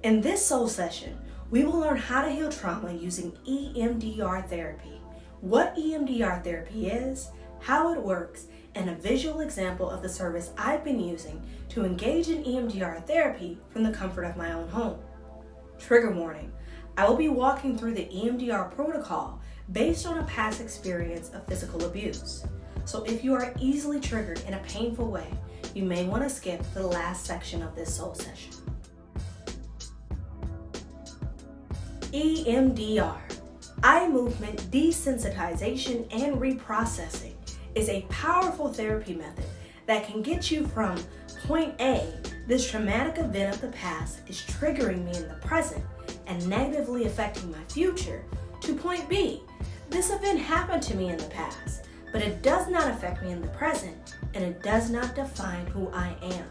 In this soul session, we will learn how to heal trauma using EMDR therapy, what EMDR therapy is, how it works, and a visual example of the service I've been using to engage in EMDR therapy from the comfort of my own home. Trigger warning, I will be walking through the EMDR protocol based on a past experience of physical abuse. So if you are easily triggered in a painful way, you may want to skip the last section of this soul session. EMDR, eye movement desensitization and reprocessing, is a powerful therapy method that can get you from point A, this traumatic event of the past is triggering me in the present and negatively affecting my future, to point B, this event happened to me in the past, but it does not affect me in the present and it does not define who I am.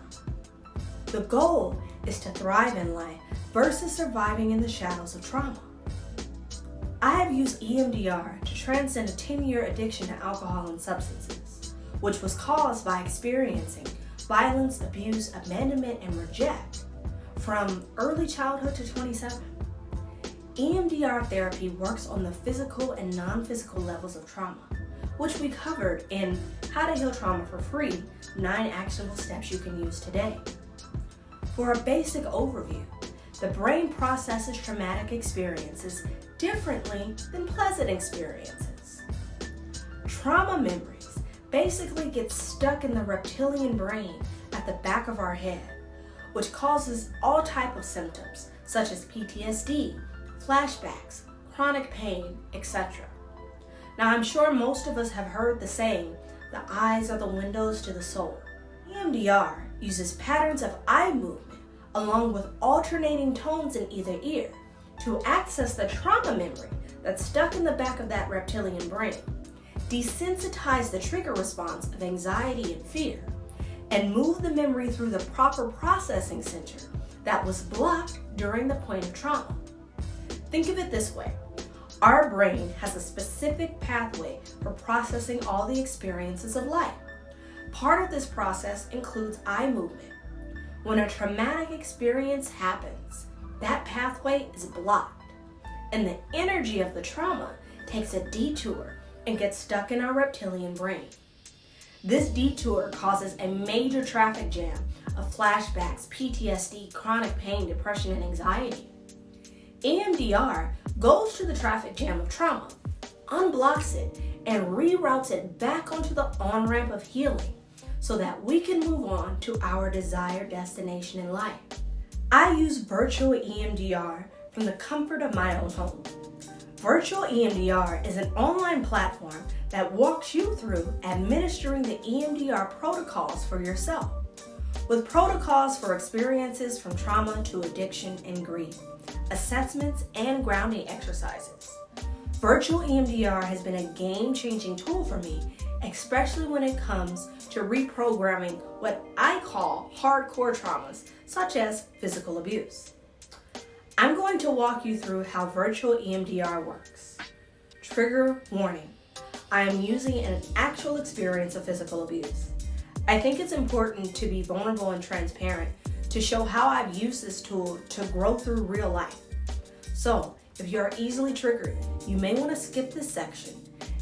The goal is to thrive in life versus surviving in the shadows of trauma. I have used EMDR to transcend a 10-year addiction to alcohol and substances, which was caused by experiencing violence, abuse, abandonment, and reject from early childhood to 27. EMDR therapy works on the physical and non-physical levels of trauma, which we covered in How to Heal Trauma for Free, 9 actionable steps you can use today. For a basic overview, the brain processes traumatic experiences differently than pleasant experiences. Trauma memories basically get stuck in the reptilian brain at the back of our head, which causes all types of symptoms such as PTSD, flashbacks, chronic pain, etc. Now, I'm sure most of us have heard the saying, the eyes are the windows to the soul. EMDR uses patterns of eye movement along with alternating tones in either ear to access the trauma memory that's stuck in the back of that reptilian brain, desensitize the trigger response of anxiety and fear, and move the memory through the proper processing center that was blocked during the point of trauma. Think of it this way. Our brain has a specific pathway for processing all the experiences of life. Part of this process includes eye movement. When a traumatic experience happens, that pathway is blocked, and the energy of the trauma takes a detour and gets stuck in our reptilian brain. This detour causes a major traffic jam of flashbacks, PTSD, chronic pain, depression, and anxiety. EMDR goes to the traffic jam of trauma, unblocks it, and reroutes it back onto the on-ramp of healing so that we can move on to our desired destination in life. I use virtual EMDR from the comfort of my own home. Virtual EMDR is an online platform that walks you through administering the EMDR protocols for yourself, with protocols for experiences from trauma to addiction and grief, assessments, and grounding exercises. Virtual EMDR has been a game-changing tool for me, especially when it comes to reprogramming what I call hardcore traumas, such as physical abuse. I'm going to walk you through how virtual EMDR works. Trigger warning, I am using an actual experience of physical abuse. I think it's important to be vulnerable and transparent to show how I've used this tool to grow through real life. So, if you are easily triggered, you may want to skip this section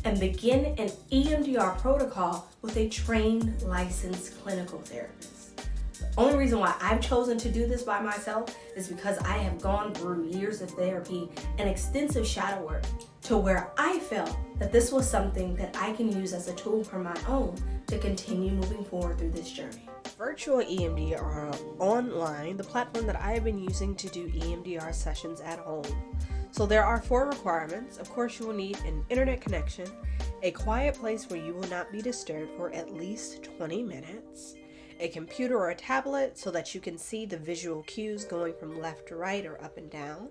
and begin an EMDR protocol with a trained, licensed clinical therapist. The only reason why I've chosen to do this by myself is because I have gone through years of therapy and extensive shadow work to where I felt that this was something that I can use as a tool for my own to continue moving forward through this journey. Virtual EMDR online, the platform that I have been using to do EMDR sessions at home. So there are 4 requirements. Of course, you will need an internet connection, a quiet place where you will not be disturbed for at least 20 minutes, a computer or a tablet so that you can see the visual cues going from left to right or up and down,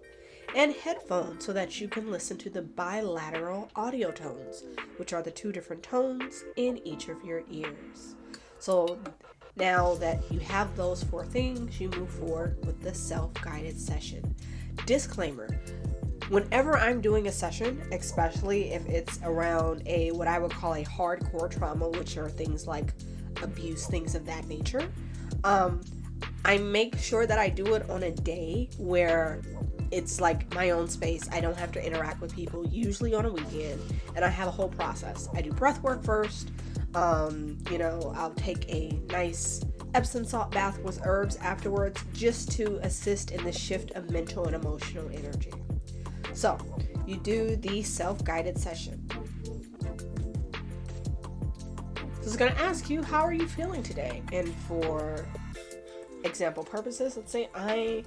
and headphones so that you can listen to the bilateral audio tones, which are the 2 different tones in each of your ears. So now that you have those 4 things, you move forward with the self-guided session. Disclaimer. Whenever I'm doing a session, especially if it's around what I would call a hardcore trauma, which are things like abuse, things of that nature, I make sure that I do it on a day where it's like my own space. I don't have to interact with people, usually on a weekend, and I have a whole process. I do breath work first. I'll take a nice Epsom salt bath with herbs afterwards, just to assist in the shift of mental and emotional energy. So you do the self-guided session. So it's going to ask you, how are you feeling today? And for example purposes, let's say I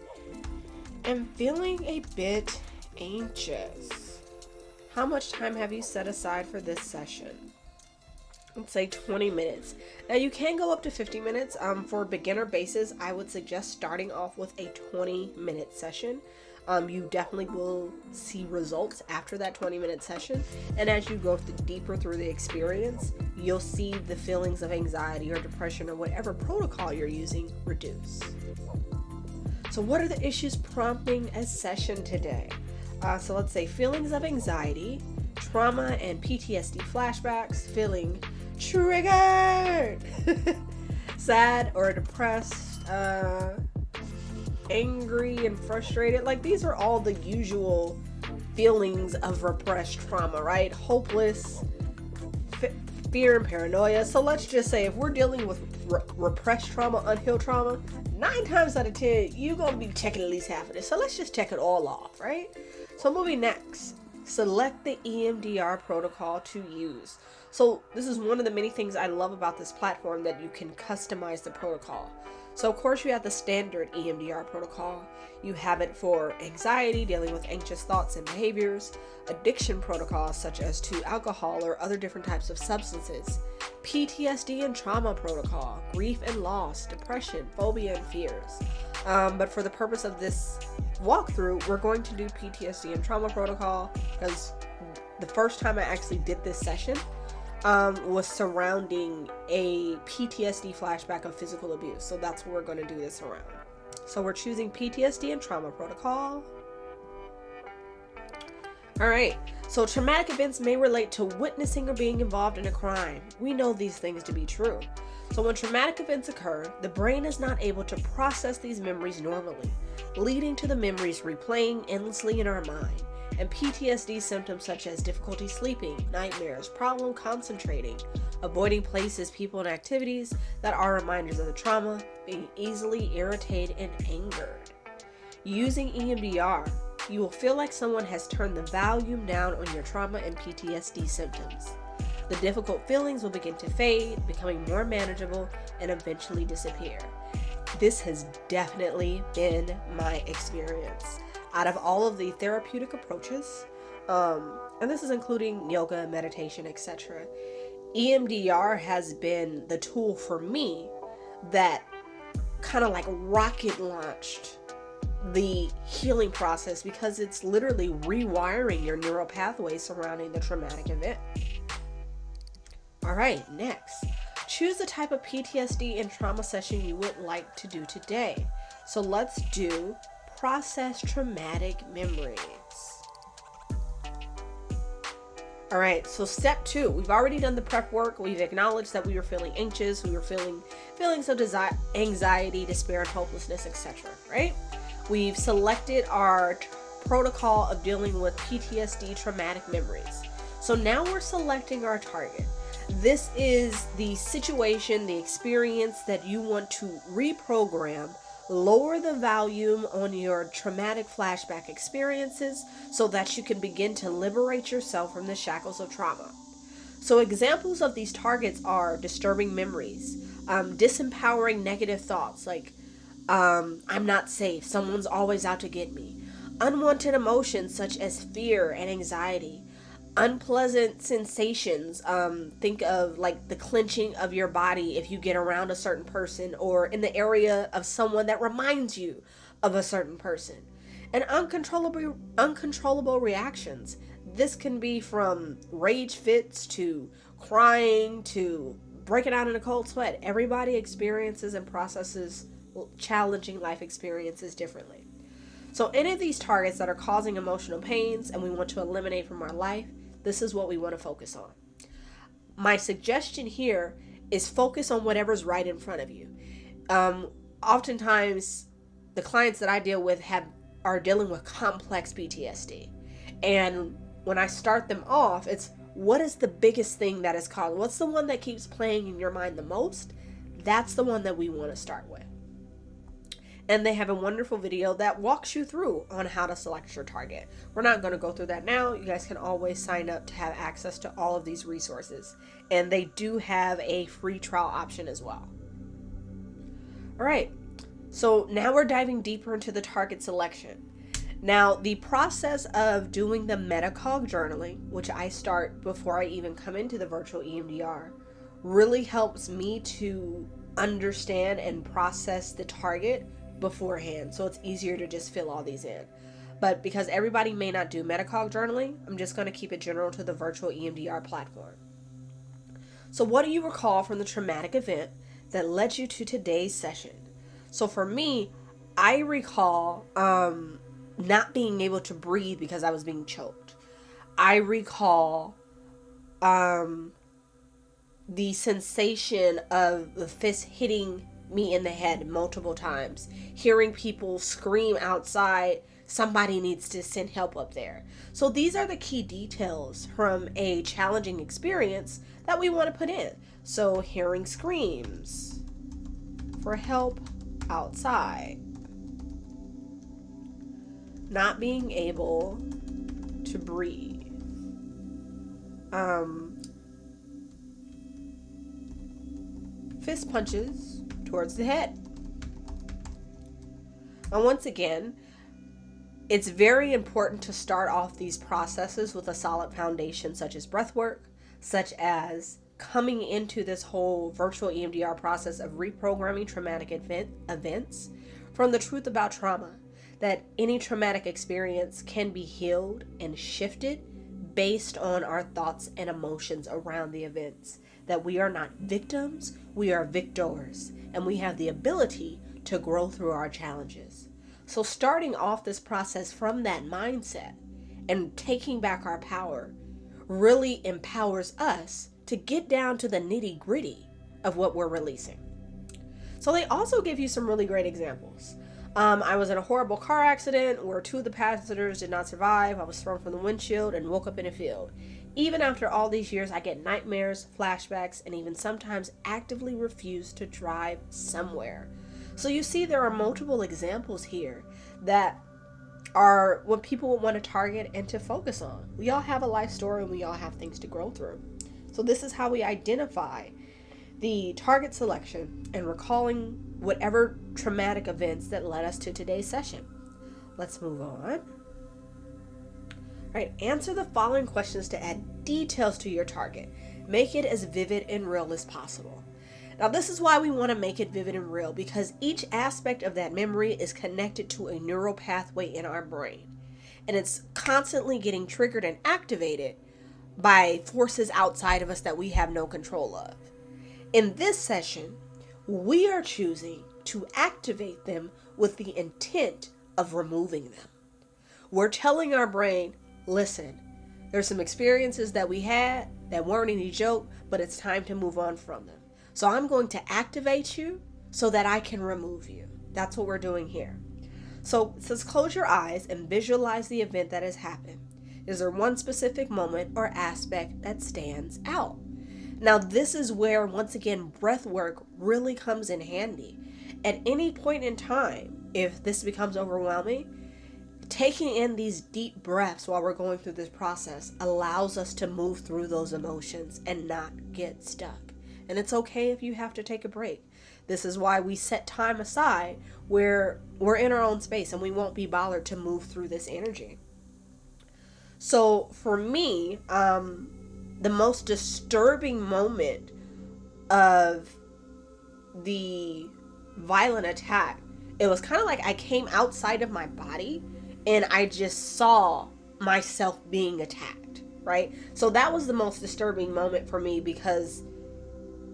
am feeling a bit anxious. How much time have you set aside for this session? Let's say 20 minutes. Now you can go up to 50 minutes. For beginner basis, I would suggest starting off with a 20-minute session. You definitely will see results after that 20-minute session. And as you go deeper through the experience, you'll see the feelings of anxiety or depression or whatever protocol you're using reduce. So what are the issues prompting a session today? So let's say feelings of anxiety, trauma and PTSD flashbacks, feeling triggered, sad or depressed, angry and frustrated. Like, these are all the usual feelings of repressed trauma, right? Hopeless, fear and paranoia. So let's just say if we're dealing with repressed trauma, unhealed trauma, 9 times out of 10, you're going to be checking at least half of this. So let's just check it all off, right? So moving next, select the EMDR protocol to use. So this is one of the many things I love about this platform, that you can customize the protocol. So of course you have the standard EMDR protocol. You have it for anxiety, dealing with anxious thoughts and behaviors, addiction protocols such as to alcohol or other different types of substances, PTSD and trauma protocol, grief and loss, depression, phobia and fears. But for the purpose of this walkthrough, we're going to do PTSD and trauma protocol, because the first time I actually did this session was surrounding a PTSD flashback of physical abuse. So that's what we're going to do this around. So we're choosing PTSD and trauma protocol. All right. So traumatic events may relate to witnessing or being involved in a crime. We know these things to be true. So when traumatic events occur, the brain is not able to process these memories normally, leading to the memories replaying endlessly in our mind. And PTSD symptoms such as difficulty sleeping, nightmares, problem concentrating, avoiding places, people, and activities that are reminders of the trauma, being easily irritated and angered. Using EMDR, you will feel like someone has turned the volume down on your trauma and PTSD symptoms. The difficult feelings will begin to fade, becoming more manageable, and eventually disappear. This has definitely been my experience. Out of all of the therapeutic approaches, and this is including yoga, meditation, etc., EMDR has been the tool for me that kind of like rocket launched the healing process, because it's literally rewiring your neural pathways surrounding the traumatic event. All right, next, choose the type of PTSD and trauma session you would like to do today. So let's do process traumatic memories. All right, so step 2, we've already done the prep work. We've acknowledged that we were feeling anxious, we were feeling feelings of anxiety, despair, and hopelessness, etc., right? We've selected our protocol of dealing with PTSD traumatic memories. So now we're selecting our target. This is the situation, the experience that you want to reprogram, lower the volume on your traumatic flashback experiences so that you can begin to liberate yourself from the shackles of trauma. So examples of these targets are disturbing memories, disempowering negative thoughts like, I'm not safe, someone's always out to get me, unwanted emotions such as fear and anxiety, unpleasant sensations, think of like the clenching of your body if you get around a certain person or in the area of someone that reminds you of a certain person, and uncontrollable reactions. This can be from rage fits to crying to breaking out in a cold sweat. Everybody experiences and processes challenging life experiences differently. So any of these targets that are causing emotional pains and we want to eliminate from our life, this is what we want to focus on. My suggestion here is focus on whatever's right in front of you. oftentimes the clients that I deal with are dealing with complex PTSD. And when I start them off, it's what is the biggest thing that is caused? What's the one that keeps playing in your mind the most? That's the one that we want to start with. And they have a wonderful video that walks you through on how to select your target. We're not going to go through that now. You guys can always sign up to have access to all of these resources. And they do have a free trial option as well. All right. So now we're diving deeper into the target selection. Now, the process of doing the metacog journaling, which I start before I even come into the virtual EMDR, really helps me to understand and process the target beforehand. So it's easier to just fill all these in. But because everybody may not do metacog journaling, I'm just going to keep it general to the virtual EMDR platform. So what do you recall from the traumatic event that led you to today's session? So for me, I recall not being able to breathe because I was being choked. I recall the sensation of the fist hitting me in the head multiple times, hearing people scream outside, somebody needs to send help up there. So these are the key details from a challenging experience that we want to put in. So hearing screams for help outside, not being able to breathe, fist punches towards the head. And once again, it's very important to start off these processes with a solid foundation, such as breath work, such as coming into this whole virtual EMDR process of reprogramming traumatic events from the truth about trauma, that any traumatic experience can be healed and shifted based on our thoughts and emotions around the events, that we are not victims, we are victors, and we have the ability to grow through our challenges. So starting off this process from that mindset and taking back our power really empowers us to get down to the nitty-gritty of what we're releasing. So they also give you some really great examples. I was in a horrible car accident where 2 of the passengers did not survive. I was thrown from the windshield and woke up in a field. Even after all these years, I get nightmares, flashbacks, and even sometimes actively refuse to drive somewhere. So you see, there are multiple examples here that are what people would want to target and to focus on. We all have a life story and we all have things to grow through. So this is how we identify the target selection and recalling whatever traumatic events that led us to today's session. Let's move on. All right, answer the following questions to add details to your target. Make it as vivid and real as possible. Now, this is why we want to make it vivid and real, because each aspect of that memory is connected to a neural pathway in our brain. And it's constantly getting triggered and activated by forces outside of us that we have no control of. In this session, we are choosing to activate them with the intent of removing them. We're telling our brain, listen, there's some experiences that we had that weren't any joke, but it's time to move on from them. So I'm going to activate you so that I can remove you. That's what we're doing here. So it says close your eyes and visualize the event that has happened. Is there one specific moment or aspect that stands out? Now, this is where, once again, breath work really comes in handy. At any point in time, if this becomes overwhelming, taking in these deep breaths while we're going through this process allows us to move through those emotions and not get stuck. And it's okay if you have to take a break. This is why we set time aside where we're in our own space and we won't be bothered to move through this energy. So for me, the most disturbing moment of the violent attack, it was kind of like I came outside of my body and I just saw myself being attacked, right? So that was the most disturbing moment for me, because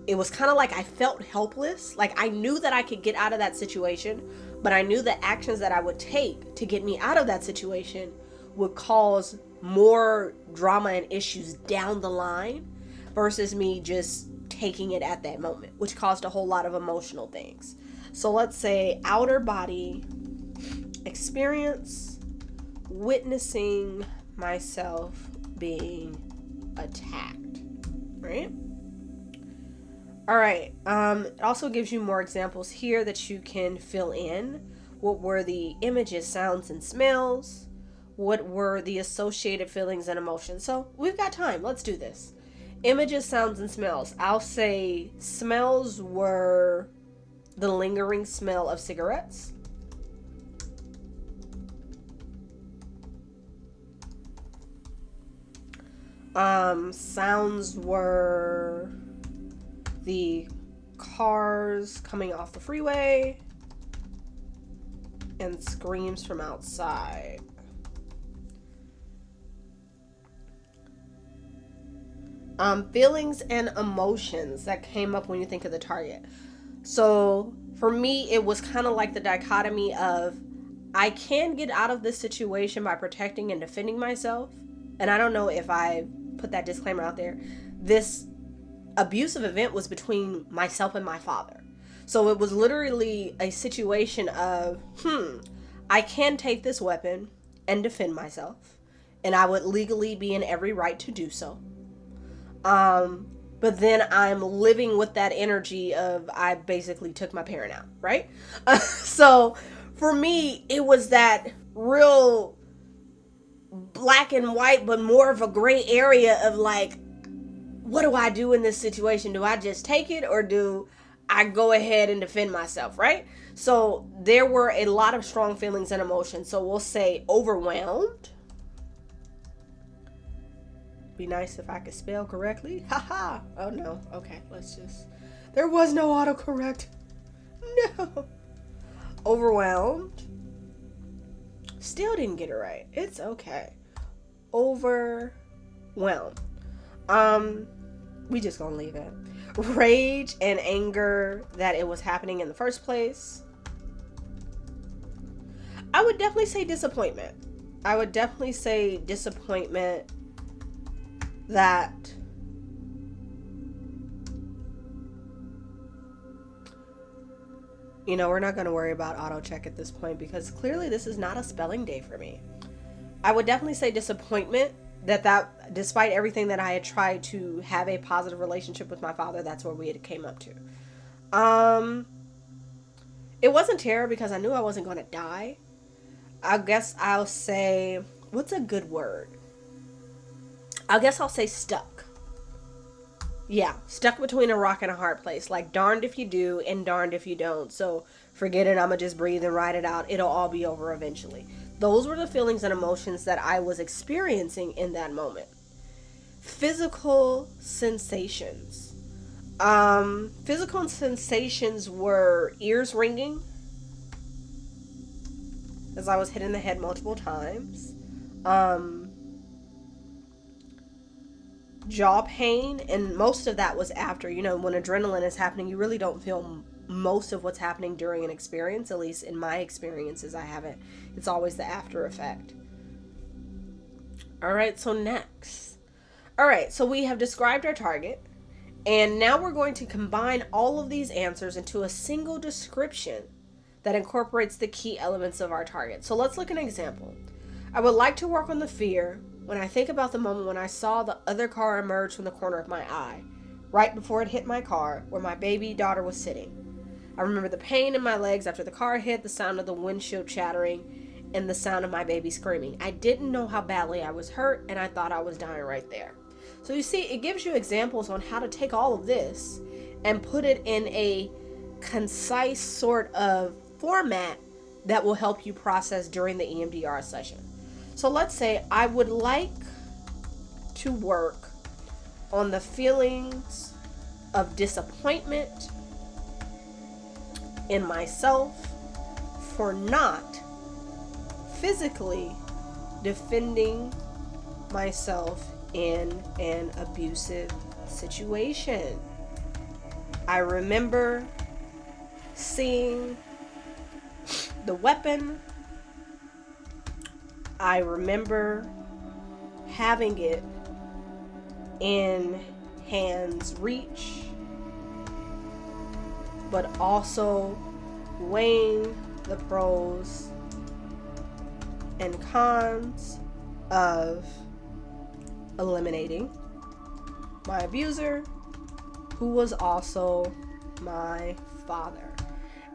it was kind of like I felt helpless. Like I knew that I could get out of that situation, but I knew the actions that I would take to get me out of that situation would cause more drama and issues down the line versus me just taking it at that moment, which caused a whole lot of emotional things. So let's say outer body experience, witnessing myself being attacked, right? All right. It also gives you more examples here that you can fill in. What were the images, sounds, and smells? What were the associated feelings and emotions? So we've got time. Let's do this. Images, sounds, and smells. I'll say smells were the lingering smell of cigarettes. Sounds were the cars coming off the freeway and screams from outside. Feelings and emotions that came up when you think of the target. So for me, it was kind of like the dichotomy of I can get out of this situation by protecting and defending myself. And I don't know if I put that disclaimer out there. This abusive event was between myself and my father. So it was literally a situation of, I can take this weapon and defend myself. And I would legally be in every right to do so. But then I'm living with that energy of I basically took my parent out, right? So for me, it was that real black and white, but more of a gray area of like, what do I do in this situation? Do I just take it or do I go ahead and defend myself, right? So there were a lot of strong feelings and emotions. So we'll say overwhelmed. Be nice if I could spell correctly. Haha. Oh no. Okay, there was no autocorrect. No. Overwhelmed. Still didn't get it right. It's okay. Overwhelmed. We just gonna leave it. Rage and anger that it was happening in the first place. I would definitely say disappointment. That we're not going to worry about auto check at this point because clearly this is not a spelling day for me. I would definitely say disappointment that despite everything that I had tried to have a positive relationship with my father, that's where we had came up to. It wasn't terror because I knew I wasn't going to die. I guess I'll say, what's a good word? I guess I'll say stuck. Yeah, stuck between a rock and a hard place. Like darned if you do and darned if you don't. So forget it, I'ma just breathe and ride it out. It'll all be over eventually. Those were the feelings and emotions that I was experiencing in that moment. Physical sensations. Physical sensations were ears ringing as I was hit in the head multiple times. Jaw pain, and most of that was after. When adrenaline is happening, you really don't feel most of what's happening during an experience. At least in my experiences, I haven't. It's always the after effect. All right, so next. All right, so we have described our target, and now we're going to combine all of these answers into a single description that incorporates the key elements of our target. So let's look at an example. I would like to work on the fear when I think about the moment when I saw the other car emerge from the corner of my eye, right before it hit my car, where my baby daughter was sitting. I remember the pain in my legs after the car hit, the sound of the windshield chattering, and the sound of my baby screaming. I didn't know how badly I was hurt, and I thought I was dying right there. So you see, it gives you examples on how to take all of this and put it in a concise sort of format that will help you process during the EMDR session. So let's say I would like to work on the feelings of disappointment in myself for not physically defending myself in an abusive situation. I remember seeing the weapon. I remember having it in hand's reach, but also weighing the pros and cons of eliminating my abuser, who was also my father.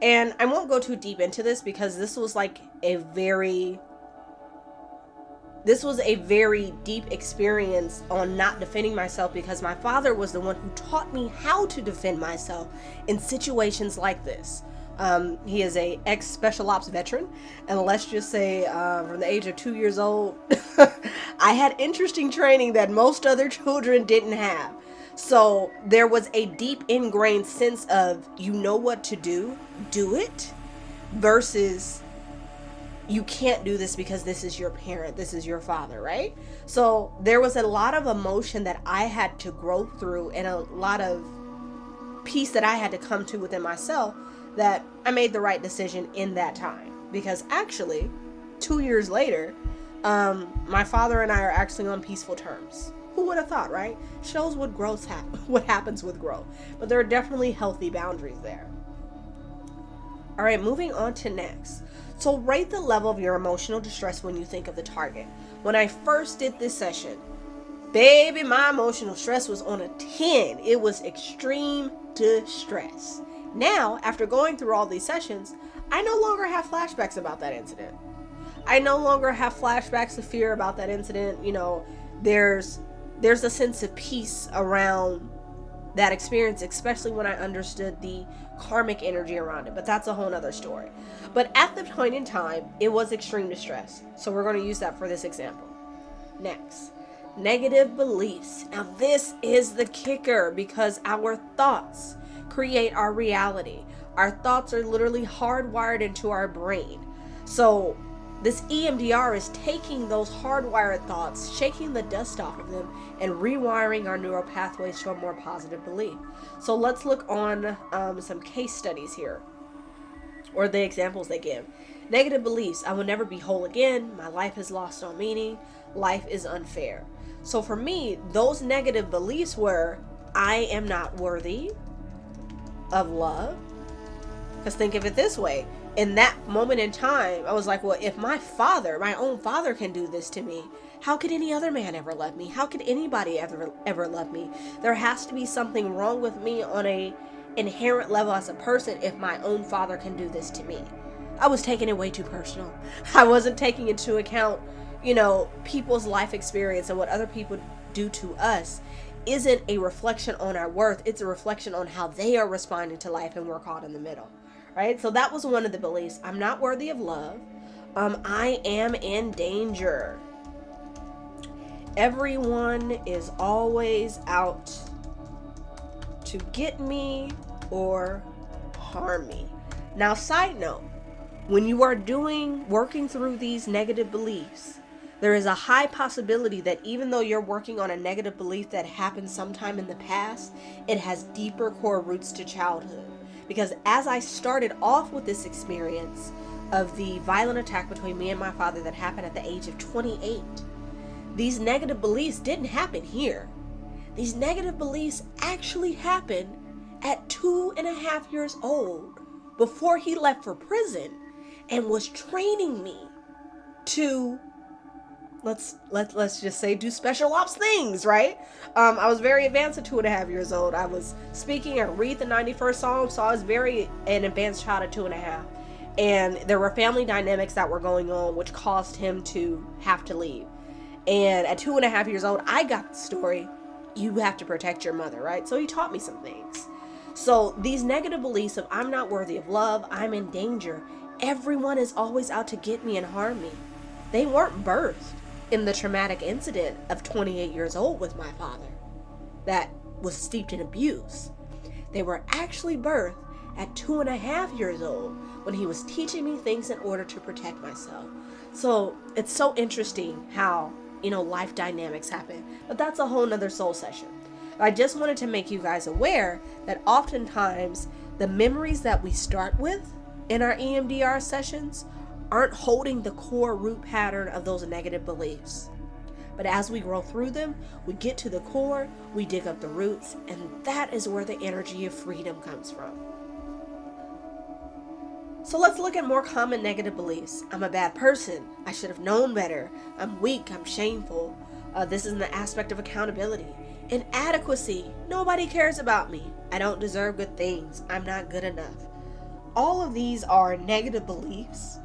And I won't go too deep into this because this was a very deep experience on not defending myself, because my father was the one who taught me how to defend myself in situations like this. He is a ex-special ops veteran, and let's just say from the age of 2 years old, I had interesting training that most other children didn't have. So there was a deep ingrained sense of, you know what to do it, versus you can't do this because this is your parent, this is your father, right? So there was a lot of emotion that I had to grow through, and a lot of peace that I had to come to within myself, that I made the right decision in that time. Because actually, 2 years later, my father and I are actually on peaceful terms. Who would have thought, right? Shows what happens with growth. But there are definitely healthy boundaries there. All right, moving on to next. So rate the level of your emotional distress when you think of the target. When I first did this session, baby, my emotional stress was on a 10. It was extreme distress. Now, after going through all these sessions, I no longer have flashbacks about that incident. I no longer have flashbacks of fear about that incident. You know, there's a sense of peace around that experience, especially when I understood the karmic energy around it. But that's a whole nother story. But at the point in time, it was extreme distress. So we're going to use that for this example. Next, negative beliefs. Now this is the kicker, because our thoughts create our reality. Our thoughts are literally hardwired into our brain. So this EMDR is taking those hardwired thoughts, shaking the dust off of them, and rewiring our neural pathways to a more positive belief. So let's look on some case studies here, or the examples they give. Negative beliefs: I will never be whole again. My life has lost all meaning. Life is unfair. So for me, those negative beliefs were, I am not worthy of love. Because think of it this way. In that moment in time, I was like, well, if my own father can do this to me, how could any other man ever love me? How could anybody ever love me? There has to be something wrong with me on a inherent level as a person if my own father can do this to me. I was taking it way too personal. I wasn't taking into account, people's life experience, and what other people do to us isn't a reflection on our worth. It's a reflection on how they are responding to life, and we're caught in the middle. Right? So that was one of the beliefs. I'm not worthy of love. I am in danger. Everyone is always out to get me or harm me. Now, side note, when you are working through these negative beliefs, there is a high possibility that even though you're working on a negative belief that happened sometime in the past, it has deeper core roots to childhood. Because as I started off with this experience of the violent attack between me and my father that happened at the age of 28, these negative beliefs didn't happen here. These negative beliefs actually happened at 2.5 years old, before he left for prison and was training me to, let's just say, do special ops things, right? I was very advanced at 2.5 years old. I was speaking and read the 91st Psalm, so I was an advanced child at 2.5. And there were family dynamics that were going on, which caused him to have to leave. And at 2.5 years old, I got the story, you have to protect your mother, right? So he taught me some things. So these negative beliefs of I'm not worthy of love, I'm in danger, everyone is always out to get me and harm me, they weren't birthed in the traumatic incident of 28 years old with my father that was steeped in abuse. They were actually birthed at 2.5 years old when he was teaching me things in order to protect myself. So it's so interesting how, life dynamics happen, but that's a whole nother soul session. I just wanted to make you guys aware that oftentimes the memories that we start with in our EMDR sessions aren't holding the core root pattern of those negative beliefs. But as we grow through them, we get to the core, we dig up the roots, and that is where the energy of freedom comes from. So let's look at more common negative beliefs. I'm a bad person. I should have known better. I'm weak. I'm shameful. This is an aspect of accountability. Inadequacy. Nobody cares about me. I don't deserve good things. I'm not good enough. All of these are negative beliefs.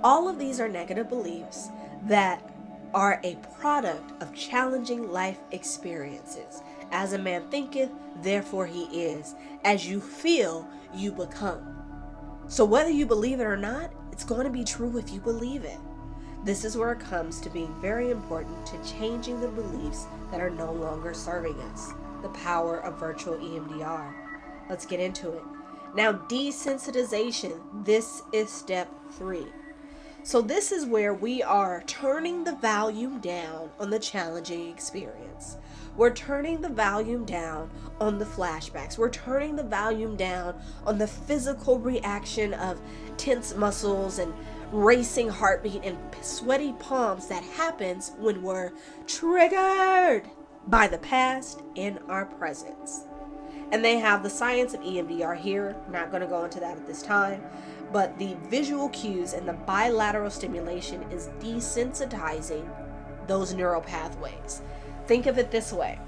All of these are negative beliefs that are a product of challenging life experiences. As a man thinketh, therefore he is. As you feel, you become. So whether you believe it or not, it's going to be true if you believe it. This is where it comes to being very important to changing the beliefs that are no longer serving us. The power of virtual EMDR. Let's get into it. Now, desensitization. This is step 3. So this is where we are turning the volume down on the challenging experience. We're turning the volume down on the flashbacks. We're turning the volume down on the physical reaction of tense muscles and racing heartbeat and sweaty palms that happens when we're triggered by the past in our presence. And they have the science of EMDR here. I'm not going to go into that at this time. But the visual cues and the bilateral stimulation is desensitizing those neural pathways. Think of it this way.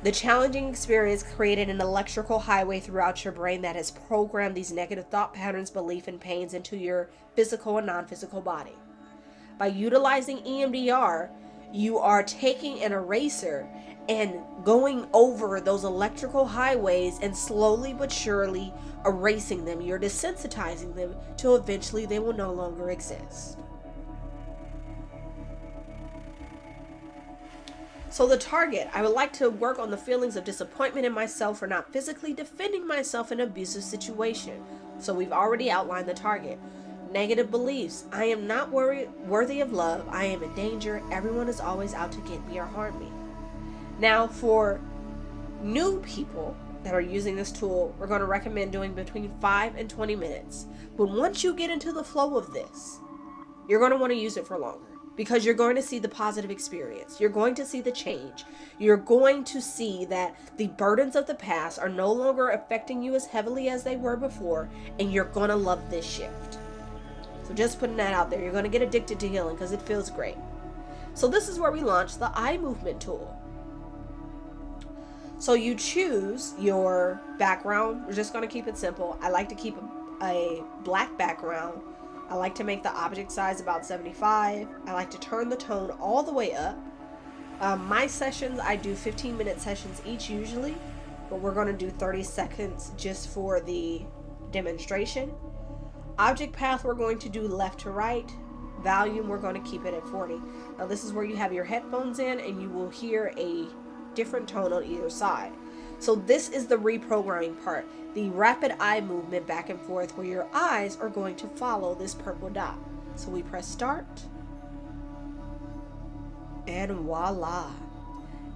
The challenging experience created an electrical highway throughout your brain that has programmed these negative thought patterns, belief, and pains into your physical and non-physical body. By utilizing EMDR, you are taking an eraser and going over those electrical highways and slowly but surely erasing them. You're desensitizing them till eventually they will no longer exist. So the target, I would like to work on the feelings of disappointment in myself for not physically defending myself in an abusive situation. So we've already outlined the target. Negative beliefs. I am not worthy of love. I am in danger. Everyone is always out to get me or harm me. Now, for new people that are using this tool, we're going to recommend doing between 5 and 20 minutes. But once you get into the flow of this, you're going to want to use it for longer because you're going to see the positive experience. You're going to see the change. You're going to see that the burdens of the past are no longer affecting you as heavily as they were before, and you're going to love this shift. So just putting that out there. You're going to get addicted to healing because it feels great. So this is where we launch the eye movement tool. So you choose your background. We're just going to keep it simple. I like to keep a black background. I like to make the object size about 75. I like to turn the tone all the way up. My sessions, I do 15-minute sessions each usually, but we're going to do 30 seconds just for the demonstration. Object path, we're going to do left to right. Volume, we're going to keep it at 40. Now this is where you have your headphones in and you will hear a different tone on either side. So this is the reprogramming part, the rapid eye movement back and forth where your eyes are going to follow this purple dot. So we press start and voila.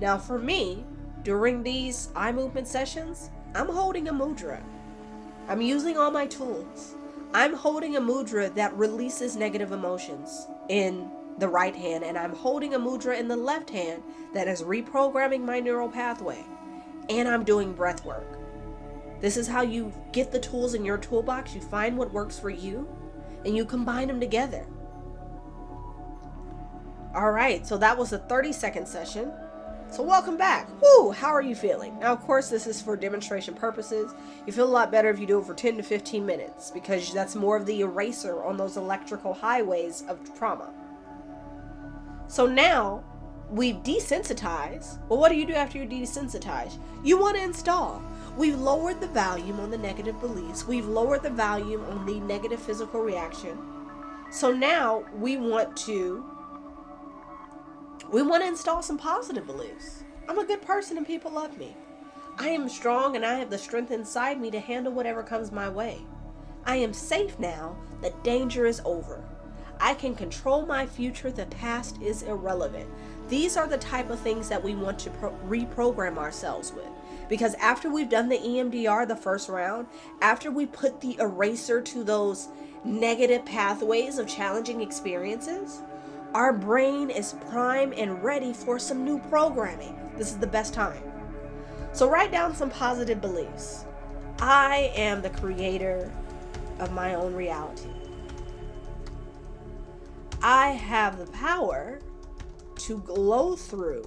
Now for me, during these eye movement sessions, I'm holding a mudra. I'm using all my tools. I'm holding a mudra that releases negative emotions in the right hand, and I'm holding a mudra in the left hand that is reprogramming my neural pathway, and I'm doing breath work. This is how you get the tools in your toolbox. You find what works for you and you combine them together. All right, so that was a 30-second session. So welcome back. Woo, how are you feeling? Now, of course, this is for demonstration purposes. You feel a lot better if you do it for 10 to 15 minutes because that's more of the eraser on those electrical highways of trauma. So now we've desensitized. Well, what do you do after you desensitize? You want to install. We've lowered the volume on the negative beliefs. We've lowered the volume on the negative physical reaction. So now we want to install some positive beliefs. I'm a good person and people love me. I am strong and I have the strength inside me to handle whatever comes my way. I am safe now. The danger is over. I can control my future. The past is irrelevant. These are the type of things that we want to reprogram ourselves with. Because after we've done the EMDR, the first round, after we put the eraser to those negative pathways of challenging experiences, our brain is prime and ready for some new programming. This is the best time. So write down some positive beliefs. I am the creator of my own reality. I have the power to glow through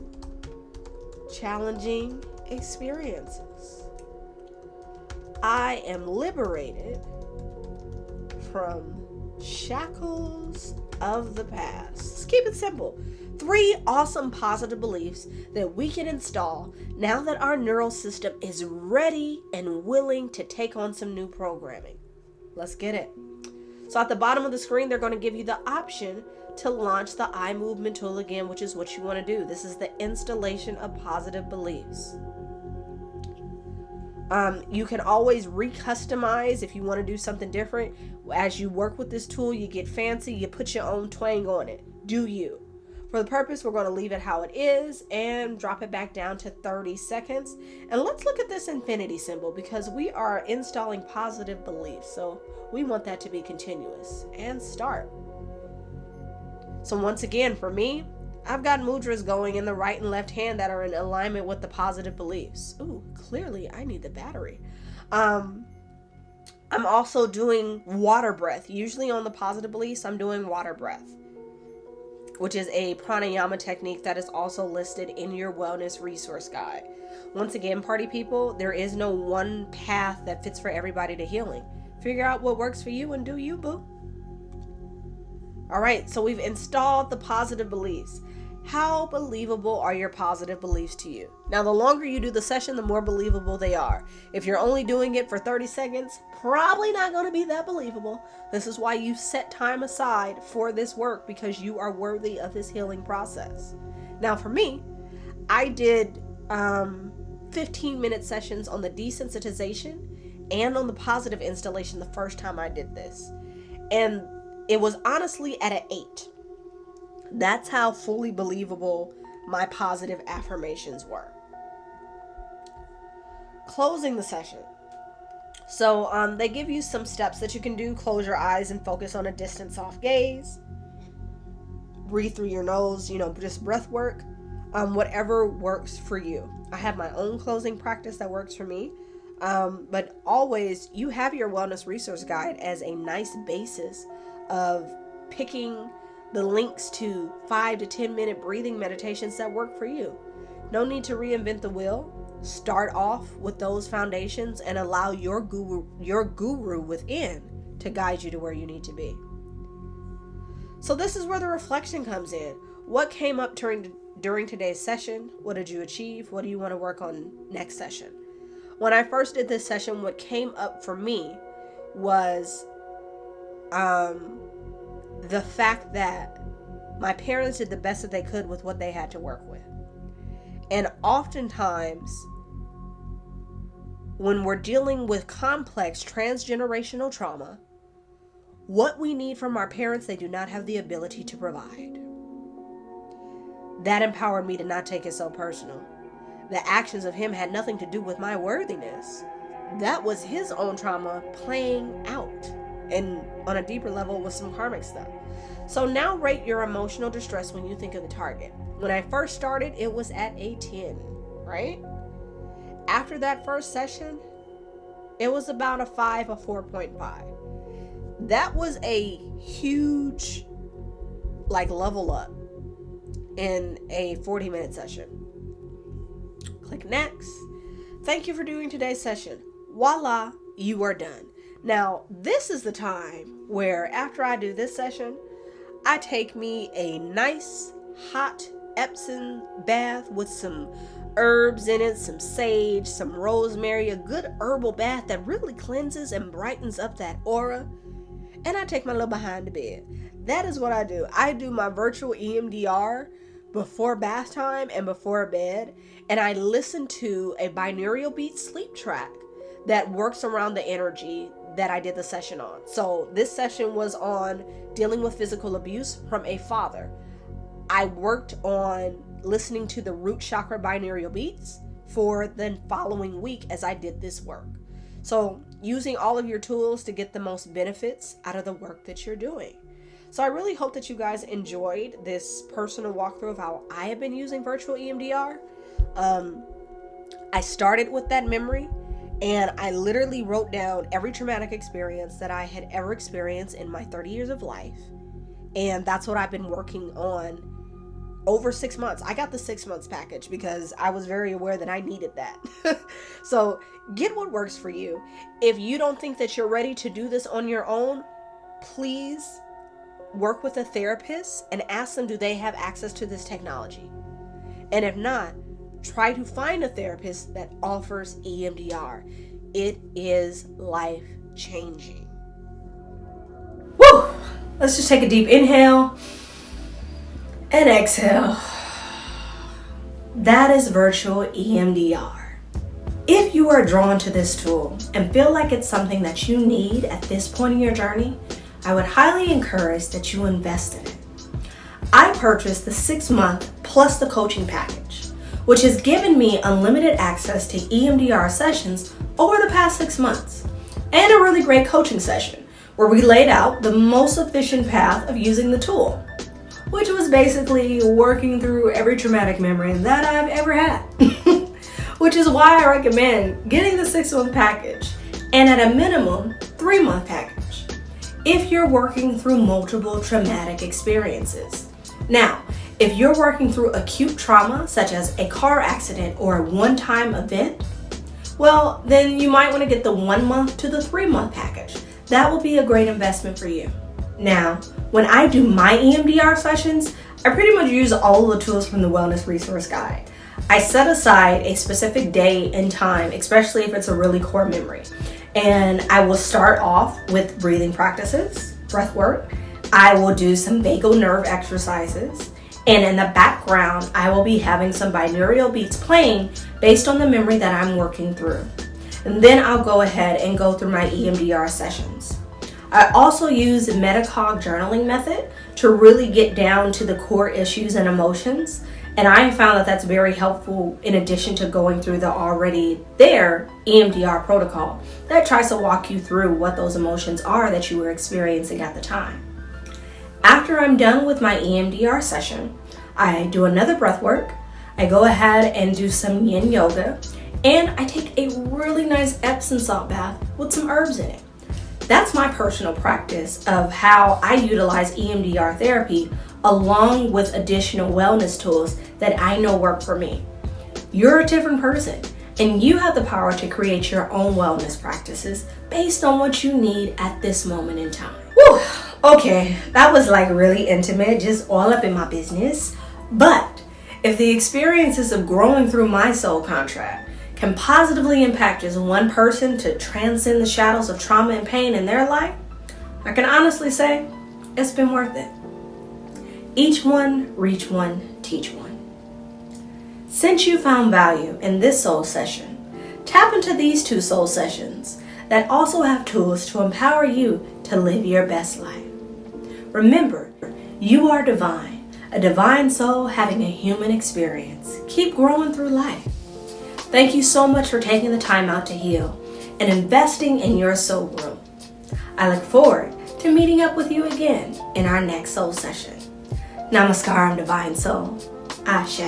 challenging experiences. I am liberated from shackles of the past. Let's keep it simple. 3 awesome positive beliefs that we can install now that our neural system is ready and willing to take on some new programming. Let's get it. So at the bottom of the screen, they're going to give you the option to launch the eye movement tool again, which is what you want to do. This is the installation of positive beliefs. You can always recustomize if you want to do something different. As you work with this tool, you get fancy, you put your own twang on it. Do you? For the purpose, we're going to leave it how it is and drop it back down to 30 seconds. And let's look at this infinity symbol because we are installing positive beliefs. So we want that to be continuous. And start. So once again, for me, I've got mudras going in the right and left hand that are in alignment with the positive beliefs. Ooh, clearly I need the battery. I'm also doing water breath. Usually on the positive beliefs, I'm doing water breath, which is a pranayama technique that is also listed in your wellness resource guide. Once again, party people, there is no one path that fits for everybody to healing. Figure out what works for you and do you, boo. All right, so we've installed the positive beliefs. How believable are your positive beliefs to you? Now, the longer you do the session, the more believable they are. If you're only doing it for 30 seconds, probably not going to be that believable. This is why you set time aside for this work, because you are worthy of this healing process. Now, for me, I did 15-minute sessions on the desensitization and on the positive installation the first time I did this. And it was honestly at an 8. That's how fully believable my positive affirmations were. Closing the session. So they give you some steps that you can do. Close your eyes and focus on a distant soft gaze. Breathe through your nose, just breath work. Whatever works for you. I have my own closing practice that works for me. But always, you have your wellness resource guide as a nice basis of picking the links to 5 to 10 minute breathing meditations that work for you. No need to reinvent the wheel. Start off with those foundations and allow your guru within to guide you to where you need to be. So this is where the reflection comes in. What came up during today's session? What did you achieve? What do you want to work on next session? When I first did this session, what came up for me was the fact that my parents did the best that they could with what they had to work with. And oftentimes, when we're dealing with complex transgenerational trauma, what we need from our parents, they do not have the ability to provide. That empowered me to not take it so personal. The actions of him had nothing to do with my worthiness. That was his own trauma playing out, and on a deeper level with some karmic stuff. So now rate your emotional distress when you think of the target. When I first started, it was at a 10, right? After that first session, it was about a 5, a 4.5. That was a huge, level up in a 40-minute session. Click next. Thank you for doing today's session. Voila, you are done. Now, this is the time where after I do this session, I take me a nice hot Epsom bath with some herbs in it, some sage, some rosemary, a good herbal bath that really cleanses and brightens up that aura. And I take my little behind to bed. That is what I do. I do my virtual EMDR before bath time and before bed, and I listen to a binaural beat sleep track that works around the energy that I did the session on. So this session was on dealing with physical abuse from a father. I worked on listening to the root chakra binaural beats for the following week as I did this work. So using all of your tools to get the most benefits out of the work that you're doing. So I really hope that you guys enjoyed this personal walkthrough of how I have been using virtual EMDR. I started with that memory, And I literally wrote down every traumatic experience that I had ever experienced in my 30 years of life. And that's what I've been working on over 6 months. I got the 6 months package because I was very aware that I needed that. So get what works for you. If you don't think that you're ready to do this on your own, please work with a therapist and ask them, do they have access to this technology? And if not, try to find a therapist that offers EMDR. It is life-changing. Woo! Let's just take a deep inhale and exhale. That is virtual EMDR. If you are drawn to this tool and feel like it's something that you need at this point in your journey, I would highly encourage that you invest in it. I purchased the 6-month plus the coaching package, which has given me unlimited access to EMDR sessions over the past 6 months, and a really great coaching session where we laid out the most efficient path of using the tool, which was basically working through every traumatic memory that I've ever had. Which is why I recommend getting the 6-month package and at a minimum 3-month package if you're working through multiple traumatic experiences. Now, if you're working through acute trauma, such as a car accident or a one-time event, well, then you might want to get the 1-month to the 3-month package. That will be a great investment for you. Now, when I do my EMDR sessions, I pretty much use all of the tools from the Wellness Resource Guide. I set aside a specific day and time, especially if it's a really core memory. And I will start off with breathing practices, breath work. I will do some vagal nerve exercises. And in the background, I will be having some binaural beats playing based on the memory that I'm working through. And then I'll go ahead and go through my EMDR sessions. I also use the Metacog journaling method to really get down to the core issues and emotions. And I found that that's very helpful in addition to going through the already there EMDR protocol that tries to walk you through what those emotions are that you were experiencing at the time. After I'm done with my EMDR session, I do another breath work. I go ahead and do some yin yoga, and I take a really nice Epsom salt bath with some herbs in it. That's my personal practice of how I utilize EMDR therapy along with additional wellness tools that I know work for me. You're a different person, and you have the power to create your own wellness practices based on what you need at this moment in time. Whew. Okay, that was like really intimate, just all up in my business. But if the experiences of growing through my soul contract can positively impact just one person to transcend the shadows of trauma and pain in their life, I can honestly say it's been worth it. Each one, reach one, teach one. Since you found value in this soul session, tap into these 2 soul sessions that also have tools to empower you to live your best life. Remember, you are divine, a divine soul having a human experience. Keep growing through life. Thank you so much for taking the time out to heal and investing in your soul growth. I look forward to meeting up with you again in our next soul session. Namaskaram, divine soul. Ashe.